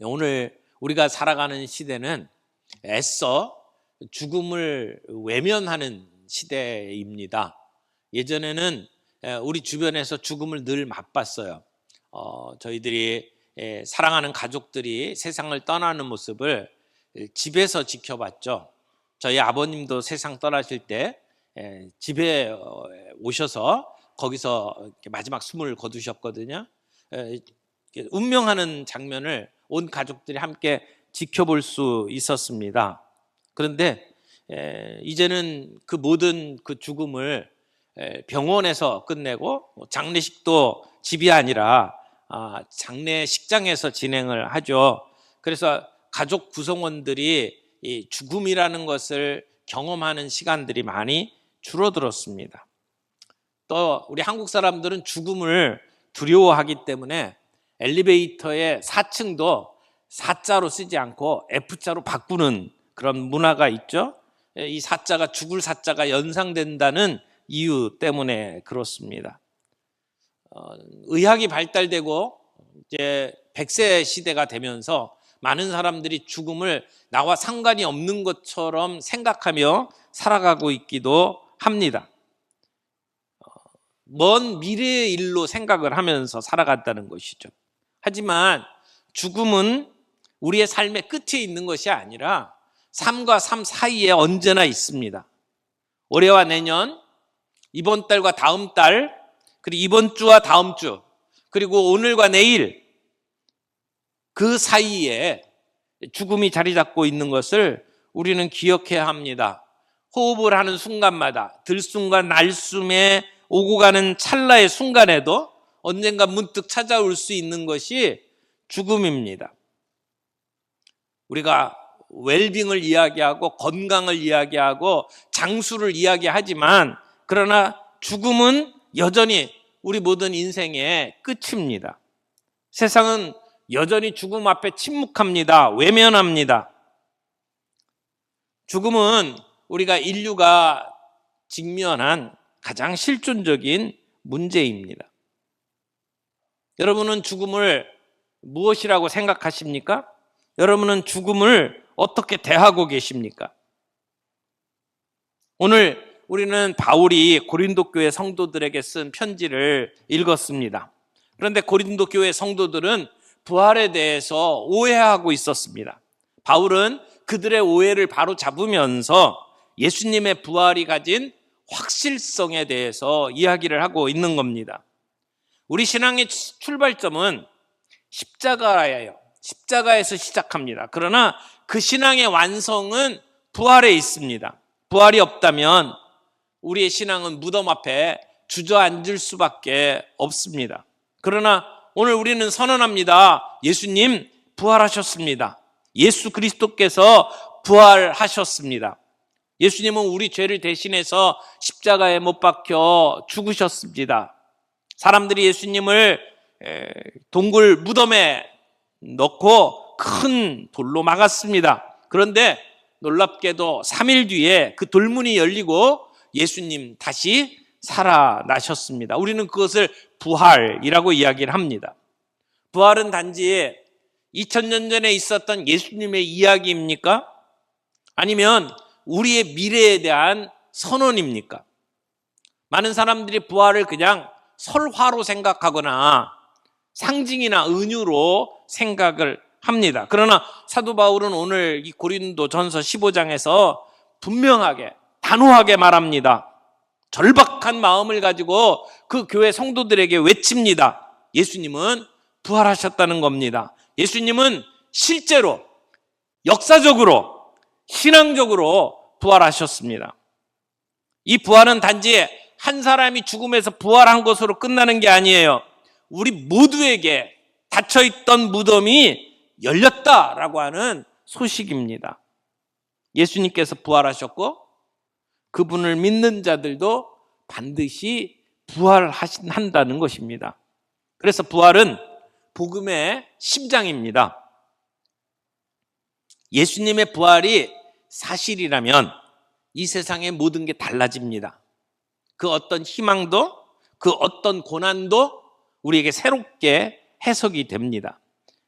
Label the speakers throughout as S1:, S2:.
S1: 오늘 우리가 살아가는 시대는 애써 죽음을 외면하는 시대입니다. 예전에는 우리 주변에서 죽음을 늘 맛봤어요. 저희들이 사랑하는 가족들이 세상을 떠나는 모습을 집에서 지켜봤죠. 저희 아버님도 세상 떠나실 때 집에 오셔서 거기서 마지막 숨을 거두셨거든요. 운명하는 장면을 온 가족들이 함께 지켜볼 수 있었습니다. 그런데 이제는 그 모든 그 죽음을 병원에서 끝내고 장례식도 집이 아니라 장례식장에서 진행을 하죠. 그래서 가족 구성원들이 이 죽음이라는 것을 경험하는 시간들이 많이 줄어들었습니다. 또 우리 한국 사람들은 죽음을 두려워하기 때문에 엘리베이터의 4층도 4자로 쓰지 않고 F자로 바꾸는 그런 문화가 있죠. 이 4자가 죽을 4자가 연상된다는 이유 때문에 그렇습니다. 의학이 발달되고 이제 100세 시대가 되면서 많은 사람들이 죽음을 나와 상관이 없는 것처럼 생각하며 살아가고 있기도 합니다. 먼 미래의 일로 생각을 하면서 살아간다는 것이죠. 하지만 죽음은 우리의 삶의 끝에 있는 것이 아니라 삶과 삶 사이에 언제나 있습니다. 올해와 내년, 이번 달과 다음 달, 그리고 이번 주와 다음 주, 그리고 오늘과 내일, 그 사이에 죽음이 자리 잡고 있는 것을 우리는 기억해야 합니다. 호흡을 하는 순간마다, 들숨과 날숨에 오고 가는 찰나의 순간에도 언젠가 문득 찾아올 수 있는 것이 죽음입니다. 우리가 웰빙을 이야기하고 건강을 이야기하고 장수를 이야기하지만 그러나 죽음은 여전히 우리 모든 인생의 끝입니다. 세상은 여전히 죽음 앞에 침묵합니다. 외면합니다. 죽음은 우리가 인류가 직면한 가장 실존적인 문제입니다. 여러분은 죽음을 무엇이라고 생각하십니까? 여러분은 죽음을 어떻게 대하고 계십니까? 오늘 우리는 바울이 고린도 교회 성도들에게 쓴 편지를 읽었습니다. 그런데 고린도 교회 성도들은 부활에 대해서 오해하고 있었습니다. 바울은 그들의 오해를 바로 잡으면서 예수님의 부활이 가진 확실성에 대해서 이야기를 하고 있는 겁니다. 우리 신앙의 출발점은 십자가예요. 십자가에서 시작합니다. 그러나 그 신앙의 완성은 부활에 있습니다. 부활이 없다면 우리의 신앙은 무덤 앞에 주저앉을 수밖에 없습니다. 그러나 오늘 우리는 선언합니다. 예수님 부활하셨습니다. 예수 그리스도께서 부활하셨습니다. 예수님은 우리 죄를 대신해서 십자가에 못 박혀 죽으셨습니다. 사람들이 예수님을 동굴 무덤에 넣고 큰 돌로 막았습니다. 그런데 놀랍게도 3일 뒤에 그 돌문이 열리고 예수님 다시 살아나셨습니다. 우리는 그것을 부활이라고 이야기를 합니다. 부활은 단지 2000년 전에 있었던 예수님의 이야기입니까? 아니면 우리의 미래에 대한 선언입니까? 많은 사람들이 부활을 그냥 설화로 생각하거나 상징이나 은유로 생각을 합니다. 그러나 사도 바울은 오늘 이 고린도전서 15장에서 분명하게 단호하게 말합니다. 절박한 마음을 가지고 그 교회 성도들에게 외칩니다. 예수님은 부활하셨다는 겁니다. 예수님은 실제로 역사적으로 신앙적으로 부활하셨습니다. 이 부활은 단지 한 사람이 죽음에서 부활한 것으로 끝나는 게 아니에요. 우리 모두에게 닫혀있던 무덤이 열렸다라고 하는 소식입니다. 예수님께서 부활하셨고 그분을 믿는 자들도 반드시 부활한다는 것입니다. 그래서 부활은 복음의 심장입니다. 예수님의 부활이 사실이라면 이 세상의 모든 게 달라집니다. 그 어떤 희망도 그 어떤 고난도 우리에게 새롭게 해석이 됩니다.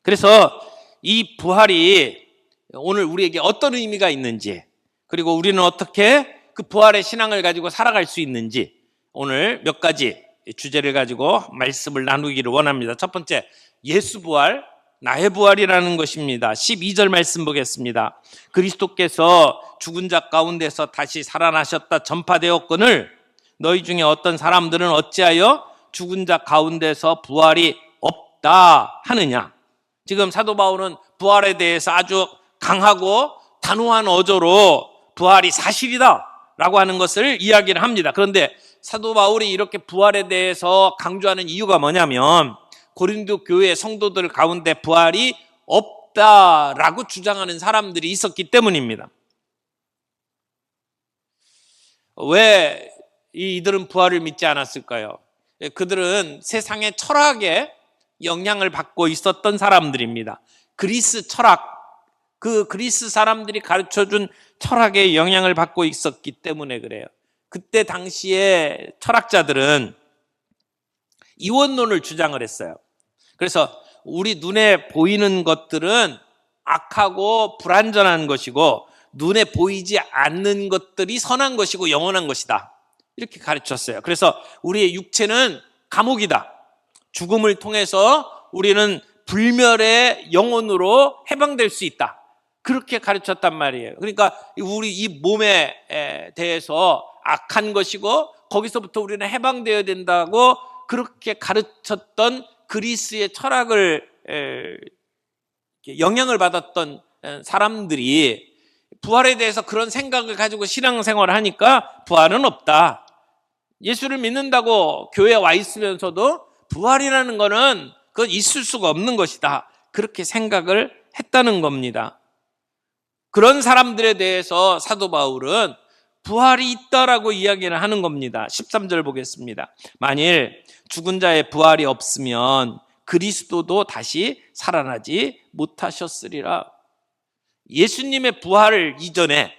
S1: 그래서 이 부활이 오늘 우리에게 어떤 의미가 있는지, 그리고 우리는 어떻게 그 부활의 신앙을 가지고 살아갈 수 있는지 오늘 몇 가지 주제를 가지고 말씀을 나누기를 원합니다. 첫 번째, 예수 부활, 나의 부활이라는 것입니다. 12절 말씀 보겠습니다. 그리스도께서 죽은 자 가운데서 다시 살아나셨다 전파되었거늘 너희 중에 어떤 사람들은 어찌하여 죽은 자 가운데서 부활이 없다 하느냐. 지금 사도 바울은 부활에 대해서 아주 강하고 단호한 어조로 부활이 사실이다 라고 하는 것을 이야기를 합니다. 그런데 사도 바울이 이렇게 부활에 대해서 강조하는 이유가 뭐냐면 고린도 교회 성도들 가운데 부활이 없다라고 주장하는 사람들이 있었기 때문입니다. 왜 이들은 부활을 믿지 않았을까요? 그들은 세상의 철학에 영향을 받고 있었던 사람들입니다. 그리스 철학, 그 그리스 사람들이 가르쳐준 철학에 영향을 받고 있었기 때문에 그래요. 그때 당시에 철학자들은 이원론을 주장을 했어요. 그래서 우리 눈에 보이는 것들은 악하고 불완전한 것이고 눈에 보이지 않는 것들이 선한 것이고 영원한 것이다. 이렇게 가르쳤어요. 그래서 우리의 육체는 감옥이다. 죽음을 통해서 우리는 불멸의 영혼으로 해방될 수 있다. 그렇게 가르쳤단 말이에요. 그러니까 우리 이 몸에 대해서 악한 것이고 거기서부터 우리는 해방되어야 된다고 그렇게 가르쳤던 그리스의 철학을 영향을 받았던 사람들이 부활에 대해서 그런 생각을 가지고 신앙생활을 하니까 부활은 없다. 예수를 믿는다고 교회에 와 있으면서도 부활이라는 거는 그건 있을 수가 없는 것이다. 그렇게 생각을 했다는 겁니다. 그런 사람들에 대해서 사도 바울은 부활이 있다라고 이야기를 하는 겁니다. 13절 보겠습니다. 만일 죽은 자의 부활이 없으면 그리스도도 다시 살아나지 못하셨으리라. 예수님의 부활 이전에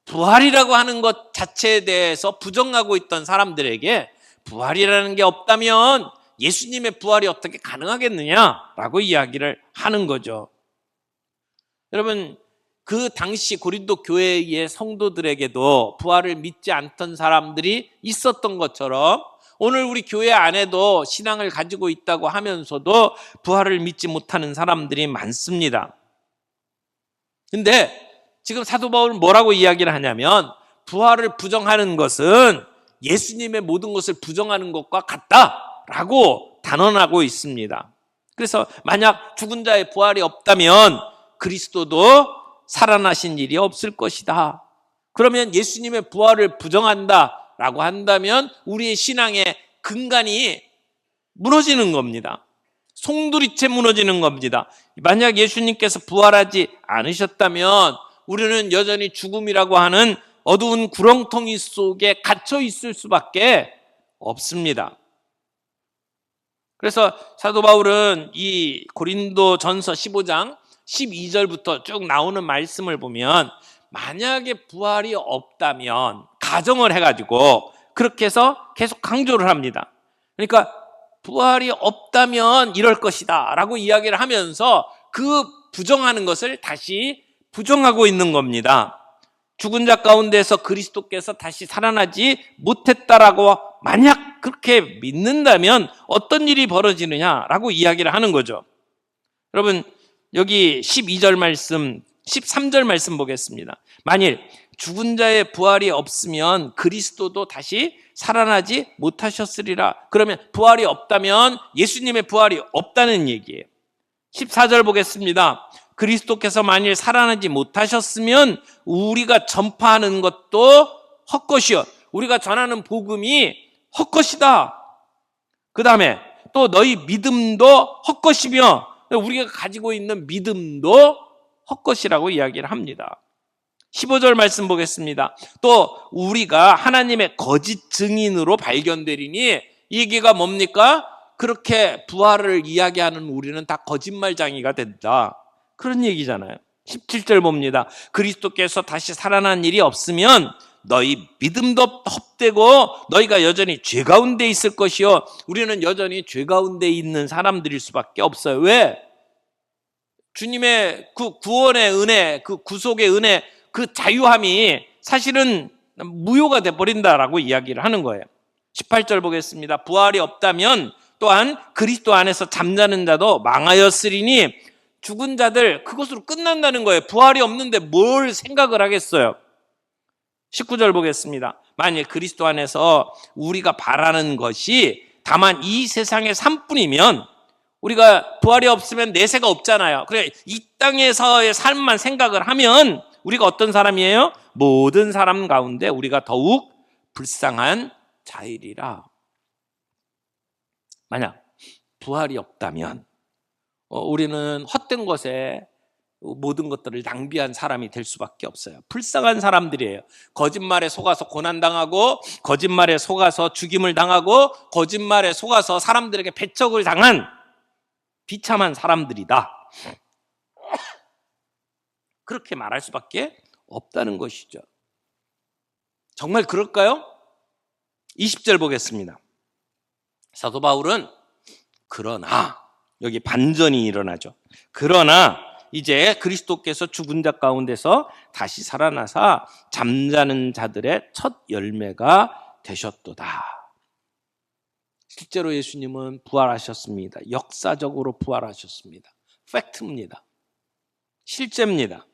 S1: 부활이라고 하는 것 자체에 대해서 부정하고 있던 사람들에게 부활이라는 게 없다면 예수님의 부활이 어떻게 가능하겠느냐라고 이야기를 하는 거죠. 여러분, 그 당시 고린도 교회의 성도들에게도 부활을 믿지 않던 사람들이 있었던 것처럼 오늘 우리 교회 안에도 신앙을 가지고 있다고 하면서도 부활을 믿지 못하는 사람들이 많습니다. 근데 지금 사도 바울은 뭐라고 이야기를 하냐면 부활을 부정하는 것은 예수님의 모든 것을 부정하는 것과 같다라고 단언하고 있습니다. 그래서 만약 죽은 자의 부활이 없다면 그리스도도 살아나신 일이 없을 것이다. 그러면 예수님의 부활을 부정한다라고 한다면 우리의 신앙의 근간이 무너지는 겁니다. 송두리째 무너지는 겁니다. 만약 예수님께서 부활하지 않으셨다면 우리는 여전히 죽음이라고 하는 어두운 구렁텅이 속에 갇혀 있을 수밖에 없습니다. 그래서 사도 바울은 이 고린도전서 15장 12절부터 쭉 나오는 말씀을 보면 만약에 부활이 없다면 가정을 해가지고 그렇게 해서 계속 강조를 합니다. 그러니까 부활이 없다면 이럴 것이다 라고 이야기를 하면서 그 부정하는 것을 다시 부정하고 있는 겁니다. 죽은 자 가운데서 그리스도께서 다시 살아나지 못했다라고 만약 그렇게 믿는다면 어떤 일이 벌어지느냐라고 이야기를 하는 거죠. 여러분, 여기 12절 말씀, 13절 말씀 보겠습니다. 만일 죽은 자의 부활이 없으면 그리스도도 다시 살아나지 못하셨으리라. 그러면 부활이 없다면 예수님의 부활이 없다는 얘기예요. 14절 보겠습니다. 그리스도께서 만일 살아나지 못하셨으면 우리가 전파하는 것도 헛것이요. 우리가 전하는 복음이 헛것이다. 그 다음에 또 너희 믿음도 헛것이며 우리가 가지고 있는 믿음도 헛것이라고 이야기를 합니다. 15절 말씀 보겠습니다. 또 우리가 하나님의 거짓 증인으로 발견되리니 이 얘기가 뭡니까? 그렇게 부활을 이야기하는 우리는 다 거짓말쟁이가 된다. 그런 얘기잖아요. 17절 봅니다. 그리스도께서 다시 살아난 일이 없으면 너희 믿음도 헛되고 너희가 여전히 죄 가운데 있을 것이요. 우리는 여전히 죄 가운데 있는 사람들일 수밖에 없어요. 왜? 주님의 그 구원의 은혜, 그 구속의 은혜, 그 자유함이 사실은 무효가 돼버린다라고 이야기를 하는 거예요. 18절 보겠습니다. 부활이 없다면 또한 그리스도 안에서 잠자는 자도 망하였으리니, 죽은 자들 그것으로 끝난다는 거예요. 부활이 없는데 뭘 생각을 하겠어요. 19절 보겠습니다. 만일 그리스도 안에서 우리가 바라는 것이 다만 이 세상의 삶뿐이면, 우리가 부활이 없으면 내세가 없잖아요. 그래, 이 땅에서의 삶만 생각을 하면 우리가 어떤 사람이에요? 모든 사람 가운데 우리가 더욱 불쌍한 자이리라. 만약 부활이 없다면 우리는 헛된 것에 모든 것들을 낭비한 사람이 될 수밖에 없어요. 불쌍한 사람들이에요. 거짓말에 속아서 고난당하고, 거짓말에 속아서 죽임을 당하고, 거짓말에 속아서 사람들에게 배척을 당한 비참한 사람들이다. 그렇게 말할 수밖에 없다는 것이죠. 정말 그럴까요? 20절 보겠습니다. 사도 바울은 그러나, 여기 반전이 일어나죠. 그러나 이제 그리스도께서 죽은 자 가운데서 다시 살아나사 잠자는 자들의 첫 열매가 되셨도다. 실제로 예수님은 부활하셨습니다. 역사적으로 부활하셨습니다. 팩트입니다. 실제입니다.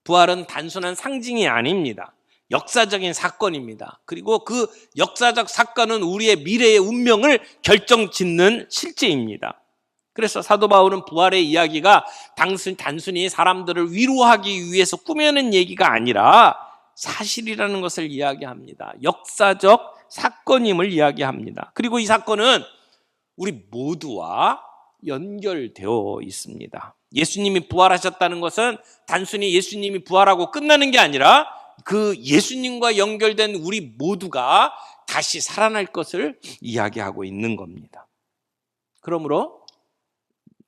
S1: 부활은 단순한 상징이 아닙니다. 역사적인 사건입니다. 그리고 그 역사적 사건은 우리의 미래의 운명을 결정짓는 실제입니다. 그래서 사도 바울은 부활의 이야기가 단순히 사람들을 위로하기 위해서 꾸며낸 얘기가 아니라 사실이라는 것을 이야기합니다. 역사적 사건임을 이야기합니다. 그리고 이 사건은 우리 모두와 연결되어 있습니다. 예수님이 부활하셨다는 것은 단순히 예수님이 부활하고 끝나는 게 아니라 그 예수님과 연결된 우리 모두가 다시 살아날 것을 이야기하고 있는 겁니다. 그러므로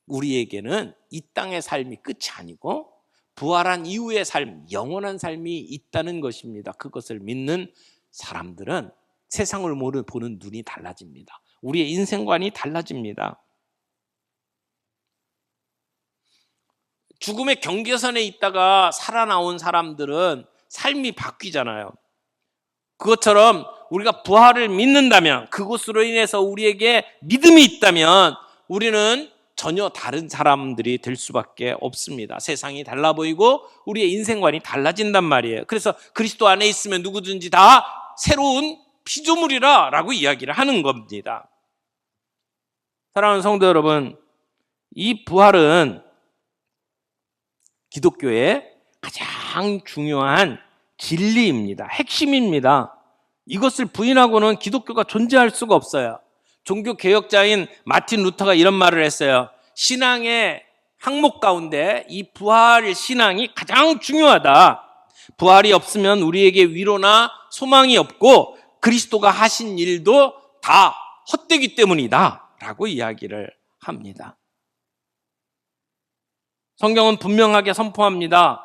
S1: 우리에게는 이 땅의 삶이 끝이 아니고 부활한 이후의 삶, 영원한 삶이 있다는 것입니다. 그것을 믿는 사람들은 세상을 보는 눈이 달라집니다. 우리의 인생관이 달라집니다. 죽음의 경계선에 있다가 살아나온 사람들은 삶이 바뀌잖아요. 그것처럼 우리가 부활을 믿는다면, 그것으로 인해서 우리에게 믿음이 있다면 우리는 전혀 다른 사람들이 될 수밖에 없습니다. 세상이 달라 보이고 우리의 인생관이 달라진단 말이에요. 그래서 그리스도 안에 있으면 누구든지 다 새로운 피조물이라 라고 이야기를 하는 겁니다. 사랑하는 성도 여러분, 이 부활은 기독교의 가장 중요한 진리입니다. 핵심입니다. 이것을 부인하고는 기독교가 존재할 수가 없어요. 종교개혁자인 마틴 루터가 이런 말을 했어요. 신앙의 항목 가운데 이 부활 신앙이 가장 중요하다. 부활이 없으면 우리에게 위로나 소망이 없고 그리스도가 하신 일도 다 헛되기 때문이다 라고 이야기를 합니다. 성경은 분명하게 선포합니다.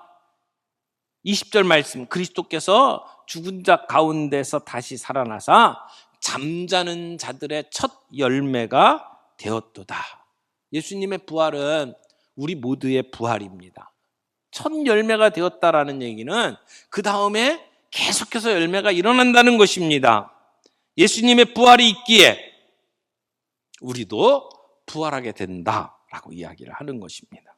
S1: 20절 말씀, 그리스도께서 죽은 자 가운데서 다시 살아나사 잠자는 자들의 첫 열매가 되었도다. 예수님의 부활은 우리 모두의 부활입니다. 첫 열매가 되었다라는 얘기는 그 다음에 계속해서 열매가 일어난다는 것입니다. 예수님의 부활이 있기에 우리도 부활하게 된다라고 이야기를 하는 것입니다.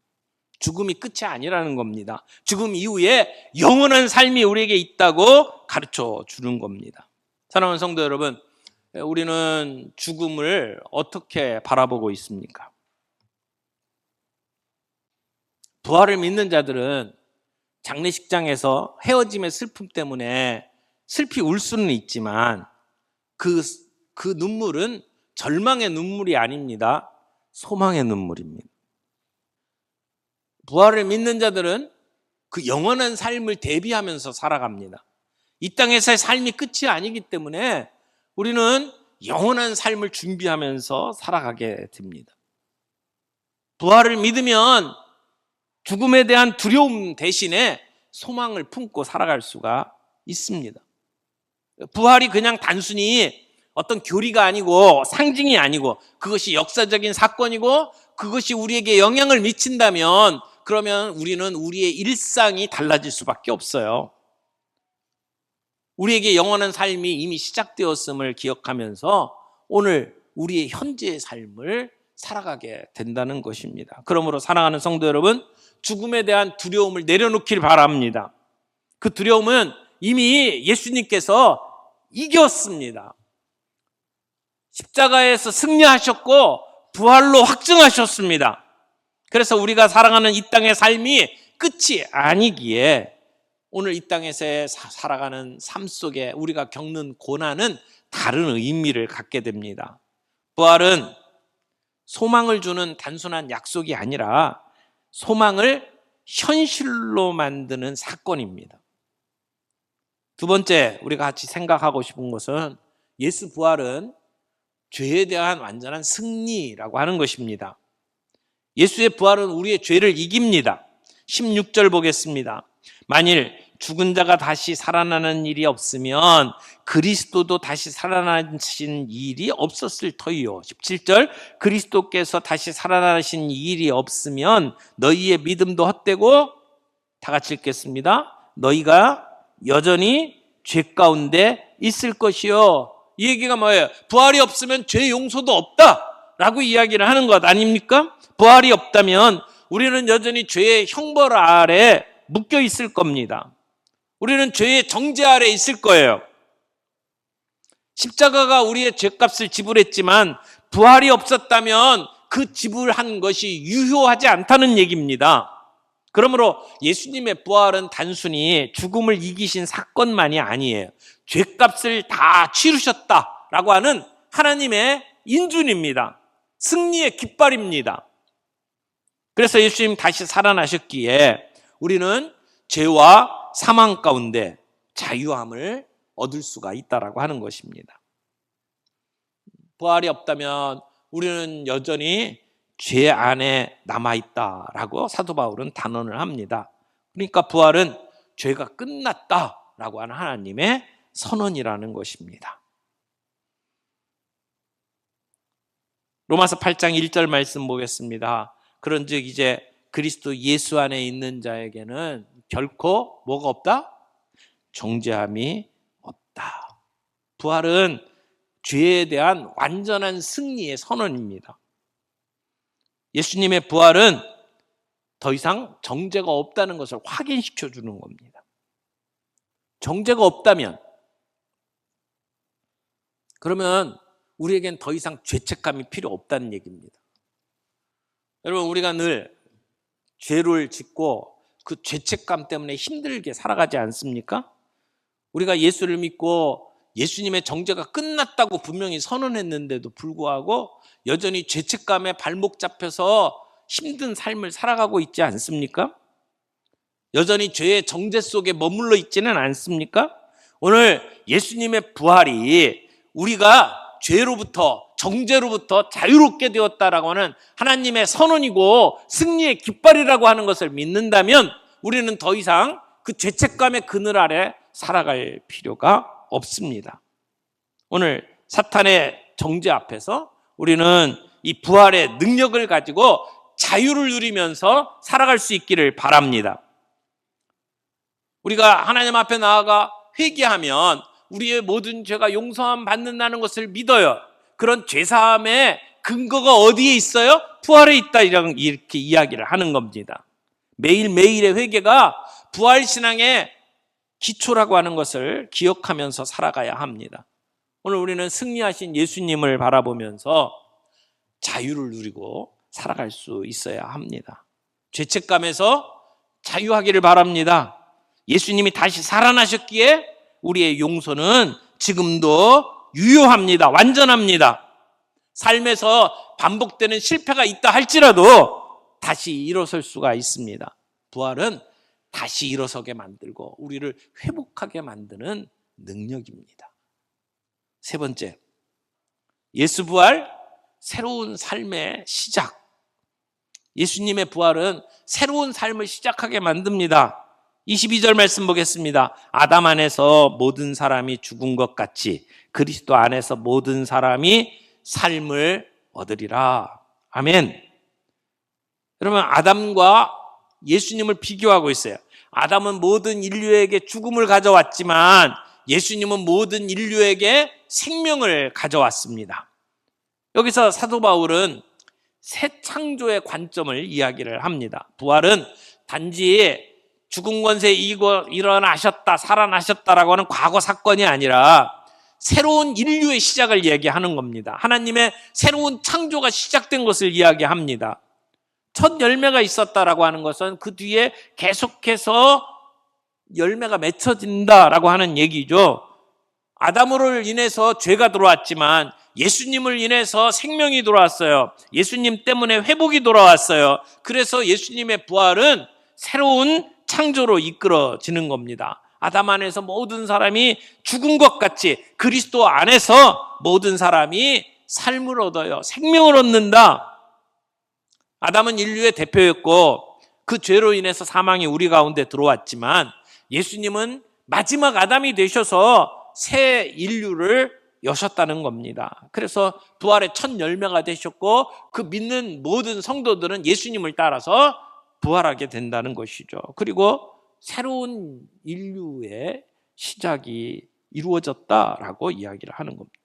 S1: 죽음이 끝이 아니라는 겁니다. 죽음 이후에 영원한 삶이 우리에게 있다고 가르쳐 주는 겁니다. 사랑하는 성도 여러분, 우리는 죽음을 어떻게 바라보고 있습니까? 부활을 믿는 자들은 장례식장에서 헤어짐의 슬픔 때문에 슬피 울 수는 있지만 그 눈물은 절망의 눈물이 아닙니다. 소망의 눈물입니다. 부활을 믿는 자들은 그 영원한 삶을 대비하면서 살아갑니다. 이 땅에서의 삶이 끝이 아니기 때문에 우리는 영원한 삶을 준비하면서 살아가게 됩니다. 부활을 믿으면 죽음에 대한 두려움 대신에 소망을 품고 살아갈 수가 있습니다. 부활이 그냥 단순히 어떤 교리가 아니고 상징이 아니고 그것이 역사적인 사건이고 그것이 우리에게 영향을 미친다면 그러면 우리는 우리의 일상이 달라질 수밖에 없어요. 우리에게 영원한 삶이 이미 시작되었음을 기억하면서 오늘 우리의 현재의 삶을 살아가게 된다는 것입니다. 그러므로 사랑하는 성도 여러분, 죽음에 대한 두려움을 내려놓길 바랍니다. 그 두려움은 이미 예수님께서 이겼습니다. 십자가에서 승리하셨고 부활로 확증하셨습니다. 그래서 우리가 살아가는 이 땅의 삶이 끝이 아니기에 오늘 이 땅에서 살아가는 삶 속에 우리가 겪는 고난은 다른 의미를 갖게 됩니다. 부활은 소망을 주는 단순한 약속이 아니라 소망을 현실로 만드는 사건입니다. 두 번째 우리가 같이 생각하고 싶은 것은 예수 부활은 죄에 대한 완전한 승리라고 하는 것입니다. 예수의 부활은 우리의 죄를 이깁니다. 16절 보겠습니다. 만일 죽은 자가 다시 살아나는 일이 없으면 그리스도도 다시 살아나신 일이 없었을 터이요. 17절 그리스도께서 다시 살아나신 일이 없으면 너희의 믿음도 헛되고, 다 같이 읽겠습니다. 너희가 여전히 죄 가운데 있을 것이요. 이 얘기가 뭐예요? 부활이 없으면 죄 용서도 없다라고 이야기를 하는 것 아닙니까? 부활이 없다면 우리는 여전히 죄의 형벌 아래 묶여 있을 겁니다. 우리는 죄의 정죄 아래 있을 거예요. 십자가가 우리의 죄값을 지불했지만 부활이 없었다면 그 지불한 것이 유효하지 않다는 얘기입니다. 그러므로 예수님의 부활은 단순히 죽음을 이기신 사건만이 아니에요. 죄값을 다 치르셨다라고 하는 하나님의 인준입니다. 승리의 깃발입니다. 그래서 예수님 다시 살아나셨기에 우리는 죄와 사망 가운데 자유함을 얻을 수가 있다라고 하는 것입니다. 부활이 없다면 우리는 여전히 죄 안에 남아있다라고 사도 바울은 단언을 합니다. 그러니까 부활은 죄가 끝났다라고 하는 하나님의 선언이라는 것입니다. 로마서 8장 1절 말씀 보겠습니다. 그런즉 이제 그리스도 예수 안에 있는 자에게는 결코 뭐가 없다? 정죄함이 없다. 부활은 죄에 대한 완전한 승리의 선언입니다. 예수님의 부활은 더 이상 정죄가 없다는 것을 확인시켜 주는 겁니다. 정죄가 없다면 그러면 우리에겐 더 이상 죄책감이 필요 없다는 얘기입니다. 여러분, 우리가 늘 죄를 짓고 그 죄책감 때문에 힘들게 살아가지 않습니까? 우리가 예수를 믿고 예수님의 정죄가 끝났다고 분명히 선언했는데도 불구하고 여전히 죄책감에 발목 잡혀서 힘든 삶을 살아가고 있지 않습니까? 여전히 죄의 정죄 속에 머물러 있지는 않습니까? 오늘 예수님의 부활이 우리가 죄로부터 정죄로부터 자유롭게 되었다라고 하는 하나님의 선언이고 승리의 깃발이라고 하는 것을 믿는다면 우리는 더 이상 그 죄책감의 그늘 아래 살아갈 필요가 없습니다. 오늘 사탄의 정죄 앞에서 우리는 이 부활의 능력을 가지고 자유를 누리면서 살아갈 수 있기를 바랍니다. 우리가 하나님 앞에 나아가 회개하면 우리의 모든 죄가 용서함 받는다는 것을 믿어요. 그런 죄사함의 근거가 어디에 있어요? 부활에 있다, 이렇게 이야기를 하는 겁니다. 매일매일의 회개가 부활신앙의 기초라고 하는 것을 기억하면서 살아가야 합니다. 오늘 우리는 승리하신 예수님을 바라보면서 자유를 누리고 살아갈 수 있어야 합니다. 죄책감에서 자유하기를 바랍니다. 예수님이 다시 살아나셨기에 우리의 용서는 지금도 유효합니다. 완전합니다. 삶에서 반복되는 실패가 있다 할지라도 다시 일어설 수가 있습니다. 부활은 다시 일어서게 만들고 우리를 회복하게 만드는 능력입니다. 세 번째, 예수 부활, 새로운 삶의 시작. 예수님의 부활은 새로운 삶을 시작하게 만듭니다. 22절 말씀 보겠습니다. 아담 안에서 모든 사람이 죽은 것 같이 그리스도 안에서 모든 사람이 삶을 얻으리라. 아멘. 그러면 아담과 예수님을 비교하고 있어요. 아담은 모든 인류에게 죽음을 가져왔지만 예수님은 모든 인류에게 생명을 가져왔습니다. 여기서 사도 바울은 새 창조의 관점을 이야기를 합니다. 부활은 단지 죽은 권세에 이기고 일어나셨다, 살아나셨다라고 하는 과거 사건이 아니라 새로운 인류의 시작을 이야기하는 겁니다. 하나님의 새로운 창조가 시작된 것을 이야기합니다. 첫 열매가 있었다라고 하는 것은 그 뒤에 계속해서 열매가 맺혀진다라고 하는 얘기죠. 아담으로 인해서 죄가 들어왔지만 예수님을 인해서 생명이 돌아왔어요. 예수님 때문에 회복이 돌아왔어요. 그래서 예수님의 부활은 새로운 창조로 이끌어지는 겁니다. 아담 안에서 모든 사람이 죽은 것 같이 그리스도 안에서 모든 사람이 삶을 얻어요. 생명을 얻는다. 아담은 인류의 대표였고 그 죄로 인해서 사망이 우리 가운데 들어왔지만 예수님은 마지막 아담이 되셔서 새 인류를 여셨다는 겁니다. 그래서 부활의 첫 열매가 되셨고 그 믿는 모든 성도들은 예수님을 따라서 부활하게 된다는 것이죠. 그리고 새로운 인류의 시작이 이루어졌다라고 이야기를 하는 겁니다.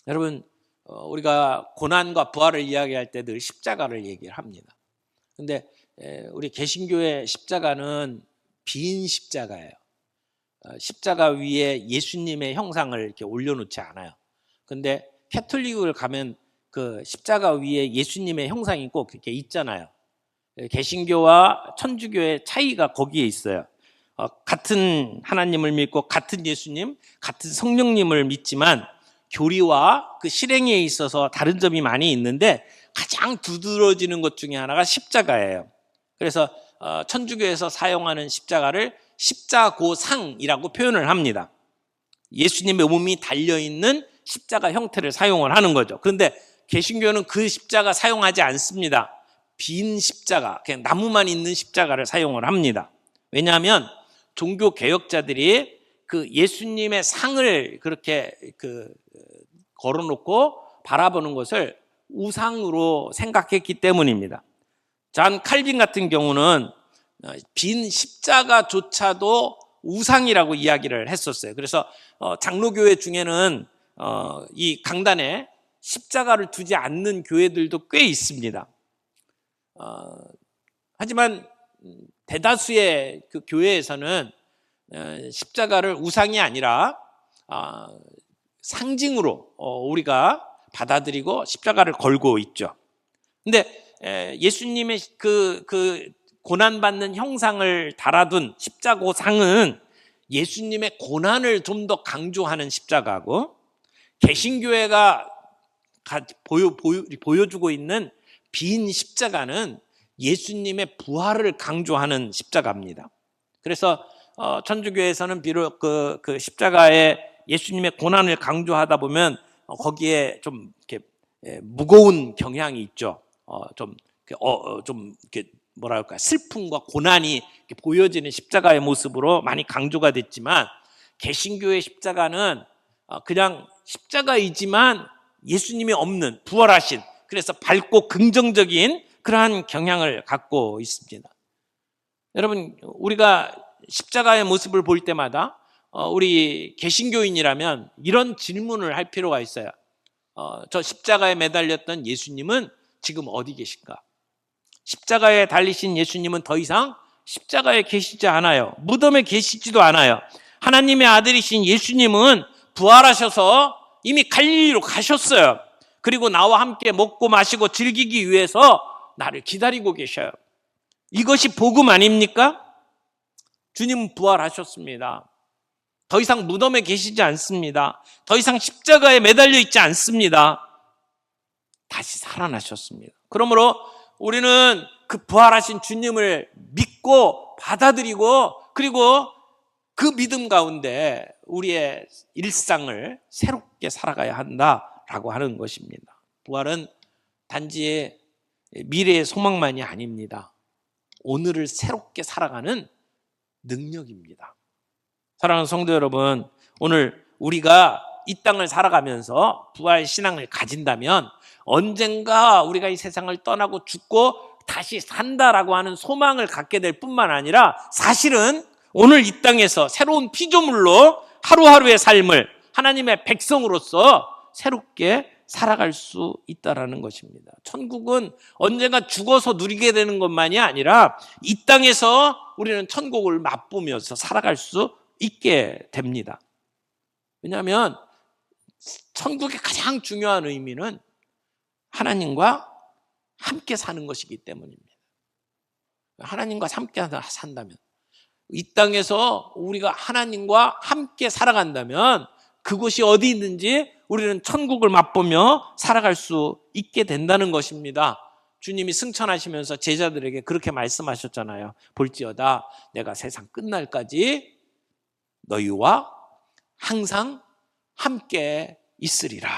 S1: 여러분, 우리가 고난과 부활을 이야기할 때 늘 십자가를 얘기를 합니다. 근데 우리 개신교의 십자가는 빈 십자가예요. 십자가 위에 예수님의 형상을 이렇게 올려놓지 않아요. 근데 캐톨릭을 가면 그 십자가 위에 예수님의 형상이 꼭 이렇게 있잖아요. 개신교와 천주교의 차이가 거기에 있어요. 같은 하나님을 믿고 같은 예수님, 같은 성령님을 믿지만 교리와 그 실행에 있어서 다른 점이 많이 있는데 가장 두드러지는 것 중에 하나가 십자가예요. 그래서 천주교에서 사용하는 십자가를 십자고상이라고 표현을 합니다. 예수님의 몸이 달려있는 십자가 형태를 사용을 하는 거죠. 그런데 개신교는 그 십자가 사용하지 않습니다. 빈 십자가, 그냥 나무만 있는 십자가를 사용을 합니다. 왜냐하면 종교 개혁자들이 그 예수님의 상을 그렇게 걸어놓고 바라보는 것을 우상으로 생각했기 때문입니다. 잔 칼빈 같은 경우는 빈 십자가조차도 우상이라고 이야기를 했었어요. 그래서 장로교회 중에는 이 강단에 십자가를 두지 않는 교회들도 꽤 있습니다. 하지만 대다수의 그 교회에서는 십자가를 우상이 아니라 상징으로 우리가 받아들이고 십자가를 걸고 있죠. 근데 예수님의 그 고난받는 형상을 달아둔 십자고상은 예수님의 고난을 좀 더 강조하는 십자가고, 개신교회가 보여주고 있는 빈 십자가는 예수님의 부활을 강조하는 십자가입니다. 그래서 천주교에서는 비록 그 십자가에 예수님의 고난을 강조하다 보면 거기에 좀 이렇게 무거운 경향이 있죠. 좀 이렇게 뭐랄까, 슬픔과 고난이 이렇게 보여지는 십자가의 모습으로 많이 강조가 됐지만, 개신교의 십자가는 그냥 십자가이지만 예수님이 없는, 부활하신, 그래서 밝고 긍정적인 그러한 경향을 갖고 있습니다. 여러분, 우리가 십자가의 모습을 볼 때마다 우리 개신교인이라면 이런 질문을 할 필요가 있어요. 저 십자가에 매달렸던 예수님은 지금 어디 계신가? 십자가에 달리신 예수님은 더 이상 십자가에 계시지 않아요. 무덤에 계시지도 않아요. 하나님의 아들이신 예수님은 부활하셔서 이미 갈릴리로 가셨어요. 그리고 나와 함께 먹고 마시고 즐기기 위해서 나를 기다리고 계셔요. 이것이 복음 아닙니까? 주님은 부활하셨습니다. 더 이상 무덤에 계시지 않습니다. 더 이상 십자가에 매달려 있지 않습니다. 다시 살아나셨습니다. 그러므로 우리는 그 부활하신 주님을 믿고 받아들이고, 그리고 그 믿음 가운데 우리의 일상을 새롭게 살아가야 한다라고 하는 것입니다. 부활은 단지 미래의 소망만이 아닙니다. 오늘을 새롭게 살아가는 능력입니다. 사랑하는 성도 여러분, 오늘 우리가 이 땅을 살아가면서 부활 신앙을 가진다면 언젠가 우리가 이 세상을 떠나고 죽고 다시 산다라고 하는 소망을 갖게 될 뿐만 아니라 사실은 오늘 이 땅에서 새로운 피조물로 하루하루의 삶을 하나님의 백성으로서 새롭게 살아갈 수 있다라는 것입니다. 천국은 언젠가 죽어서 누리게 되는 것만이 아니라 이 땅에서 우리는 천국을 맛보면서 살아갈 수 있게 됩니다. 왜냐하면 천국의 가장 중요한 의미는 하나님과 함께 사는 것이기 때문입니다. 하나님과 함께 산다면, 이 땅에서 우리가 하나님과 함께 살아간다면 그곳이 어디 있는지 우리는 천국을 맛보며 살아갈 수 있게 된다는 것입니다. 주님이 승천하시면서 제자들에게 그렇게 말씀하셨잖아요. 볼지어다 내가 세상 끝날까지 너희와 항상 함께 있으리라.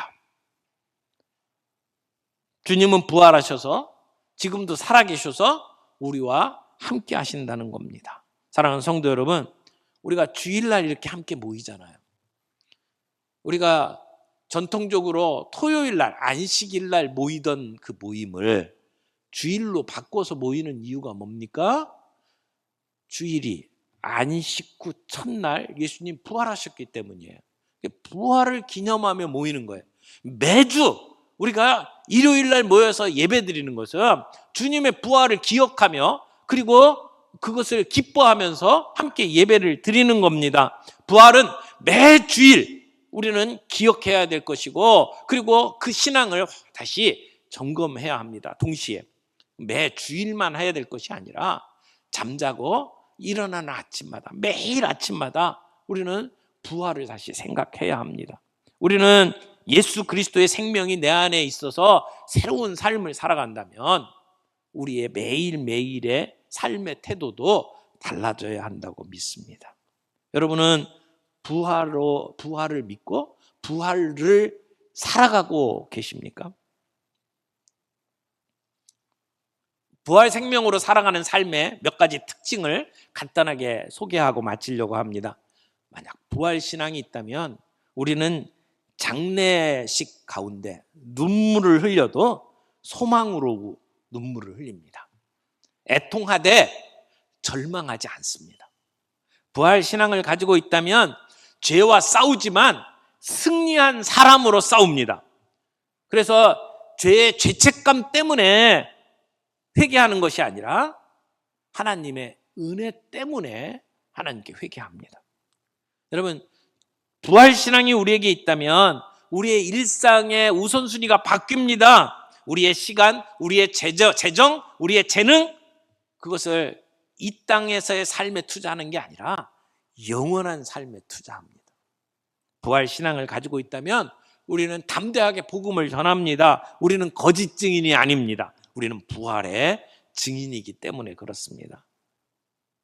S1: 주님은 부활하셔서 지금도 살아계셔서 우리와 함께 하신다는 겁니다. 사랑하는 성도 여러분, 우리가 주일날 이렇게 함께 모이잖아요. 우리가 전통적으로 토요일날, 안식일날 모이던 그 모임을 주일로 바꿔서 모이는 이유가 뭡니까? 주일이 안식 후 첫날 예수님 부활하셨기 때문이에요. 부활을 기념하며 모이는 거예요. 매주 우리가 일요일날 모여서 예배드리는 것은 주님의 부활을 기억하며 그리고 그것을 기뻐하면서 함께 예배를 드리는 겁니다. 부활은 매 주일 우리는 기억해야 될 것이고 그리고 그 신앙을 다시 점검해야 합니다. 동시에 매 주일만 해야 될 것이 아니라 잠자고 일어나는 아침마다, 매일 아침마다 우리는 부활을 다시 생각해야 합니다. 우리는 예수 그리스도의 생명이 내 안에 있어서 새로운 삶을 살아간다면 우리의 매일매일의 삶의 태도도 달라져야 한다고 믿습니다. 여러분은 부활을 믿고 부활을 살아가고 계십니까? 부활 생명으로 살아가는 삶의 몇 가지 특징을 간단하게 소개하고 마치려고 합니다. 만약 부활 신앙이 있다면 우리는 장례식 가운데 눈물을 흘려도 소망으로 눈물을 흘립니다. 애통하되 절망하지 않습니다. 부활 신앙을 가지고 있다면 죄와 싸우지만 승리한 사람으로 싸웁니다. 그래서 죄의 죄책감 때문에 회개하는 것이 아니라 하나님의 은혜 때문에 하나님께 회개합니다. 여러분, 부활신앙이 우리에게 있다면 우리의 일상의 우선순위가 바뀝니다. 우리의 시간, 우리의 재정, 우리의 재능, 그것을 이 땅에서의 삶에 투자하는 게 아니라 영원한 삶에 투자합니다. 부활신앙을 가지고 있다면 우리는 담대하게 복음을 전합니다. 우리는 거짓 증인이 아닙니다. 우리는 부활의 증인이기 때문에 그렇습니다.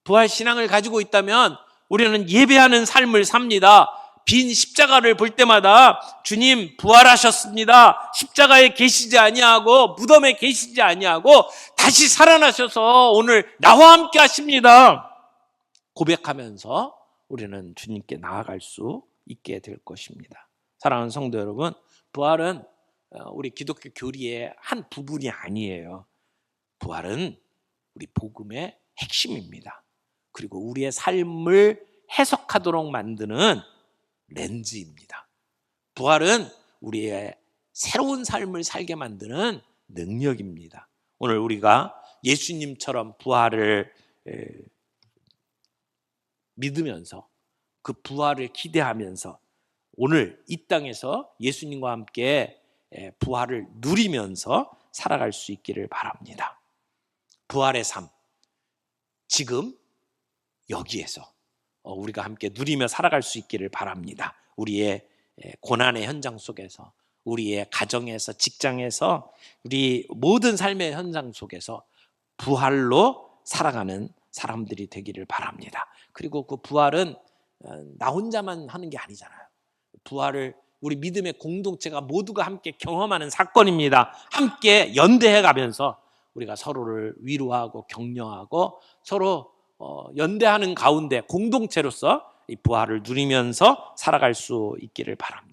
S1: 부활신앙을 가지고 있다면 우리는 예배하는 삶을 삽니다. 빈 십자가를 볼 때마다 주님 부활하셨습니다. 십자가에 계시지 아니하고 무덤에 계시지 아니하고 다시 살아나셔서 오늘 나와 함께 하십니다. 고백하면서 우리는 주님께 나아갈 수 있게 될 것입니다. 사랑하는 성도 여러분, 부활은 우리 기독교 교리의 한 부분이 아니에요. 부활은 우리 복음의 핵심입니다. 그리고 우리의 삶을 해석하도록 만드는 렌즈입니다. 부활은 우리의 새로운 삶을 살게 만드는 능력입니다. 오늘 우리가 예수님처럼 부활을 믿으면서 그 부활을 기대하면서 오늘 이 땅에서 예수님과 함께 부활을 누리면서 살아갈 수 있기를 바랍니다. 부활의 삶, 지금 여기에서 우리가 함께 누리며 살아갈 수 있기를 바랍니다. 우리의 고난의 현장 속에서, 우리의 가정에서, 직장에서, 우리 모든 삶의 현장 속에서 부활로 살아가는 사람들이 되기를 바랍니다. 그리고 그 부활은 나 혼자만 하는 게 아니잖아요. 부활을 우리 믿음의 공동체가 모두가 함께 경험하는 사건입니다. 함께 연대해 가면서 우리가 서로를 위로하고 격려하고 서로 연대하는 가운데 공동체로서 이 부활을 누리면서 살아갈 수 있기를 바랍니다.